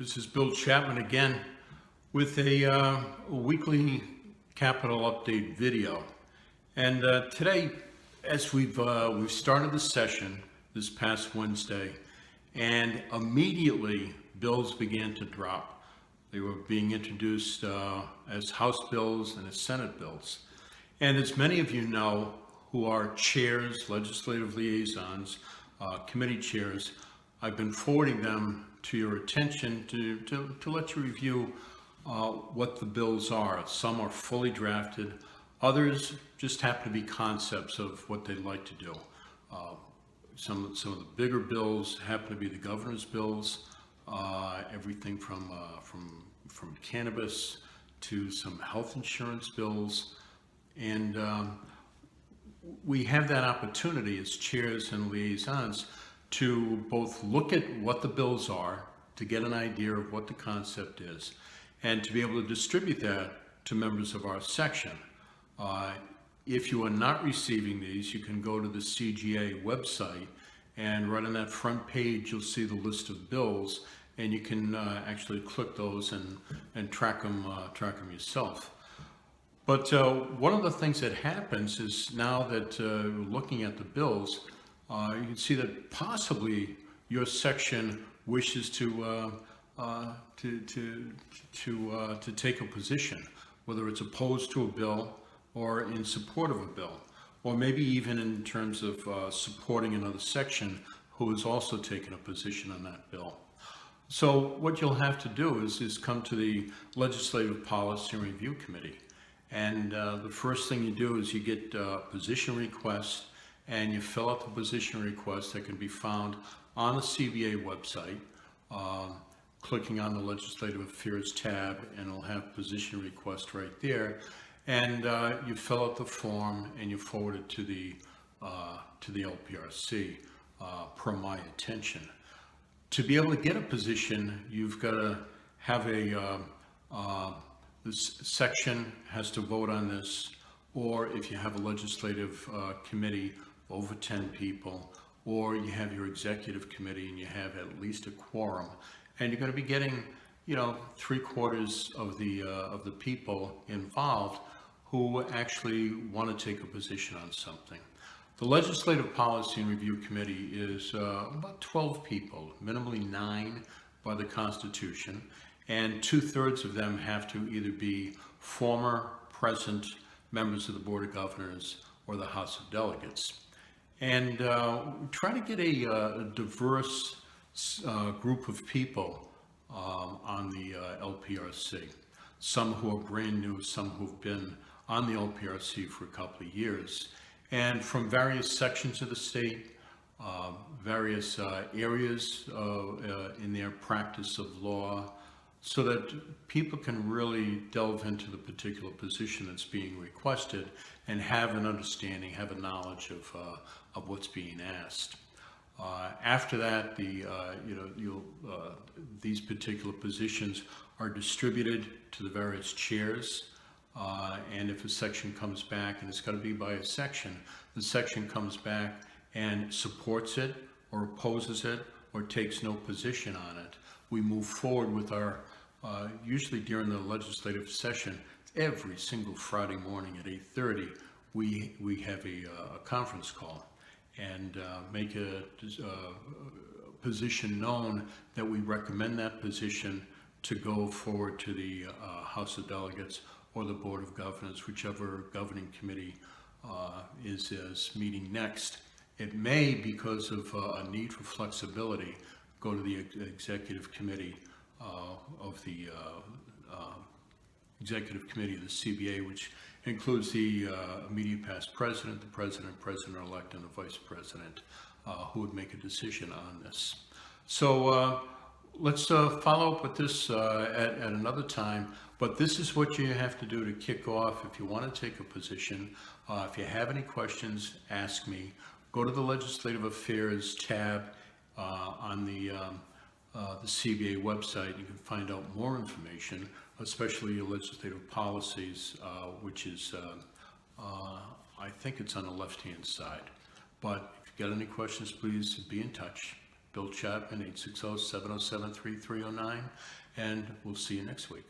This is Bill Chapman again with a weekly capital update video. And today, as we've started the session this past Wednesday, and immediately bills began to drop. They were being introduced as House bills and as Senate bills. And as many of you know who are chairs, legislative liaisons, committee chairs, I've been forwarding them to your attention to let you review what the bills are. Some are fully drafted, others just happen to be concepts of what they'd like to do. Some of the bigger bills happen to be the governor's bills, everything from cannabis to some health insurance bills. And we have that opportunity as chairs and liaisons to both look at what the bills are, to get an idea of what the concept is, and to be able to distribute that to members of our section. If you are not receiving these, you can go to the CGA website, and right on that front page you'll see the list of bills, and you can actually click those and track them yourself. But one of the things that happens is now that we're looking at the bills, you can see that possibly your section wishes to take a position, whether it's opposed to a bill or in support of a bill, or maybe even in terms of supporting another section who has also taken a position on that bill. So what you'll have to do is come to the Legislative Policy Review Committee. And the first thing you do is you get a position request, and you fill out the position request that can be found on the CBA website, clicking on the Legislative Affairs tab, and it'll have position request right there. And you fill out the form and you forward it to the LPRC per my attention. To be able to get a position, you've got to have this section has to vote on this, or if you have a legislative committee over 10 people, or you have your executive committee and you have at least a quorum, and you're going to be getting, 3/4 of the people involved who actually want to take a position on something. The Legislative Policy and Review Committee is about 12 people, minimally 9 by the Constitution, and 2/3 of them have to either be former, present members of the Board of Governors or the House of Delegates. And try to get a diverse group of people on the LPRC. Some who are brand new, some who've been on the LPRC for a couple of years, and from various sections of the state, various areas in their practice of law, so that people can really delve into the particular position that's being requested and have an understanding, have a knowledge of what's being asked. After that, these particular positions are distributed to the various chairs, and if a section comes back, and it's got to be by a section, the section comes back and supports it or opposes it or takes no position on it, we move forward with our usually during the legislative session, every single Friday morning at 8:30, we have a conference call and make a position known that we recommend that position to go forward to the House of Delegates or the Board of Governors, whichever governing committee is meeting next. It may, because of a need for flexibility, go to the Executive Committee of the Executive Committee of the CBA, which includes the immediate past president, the president-elect, and the vice president, who would make a decision on this. So let's follow up with this at another time, but this is what you have to do to kick off if you want to take a position. If you have any questions, ask me. Go to the Legislative Affairs tab on the CBA website. You can find out more information, especially your legislative policies, which is, I think it's on the left-hand side. But if you got any questions, please be in touch. Bill Chapman, 860-707-3309, and we'll see you next week.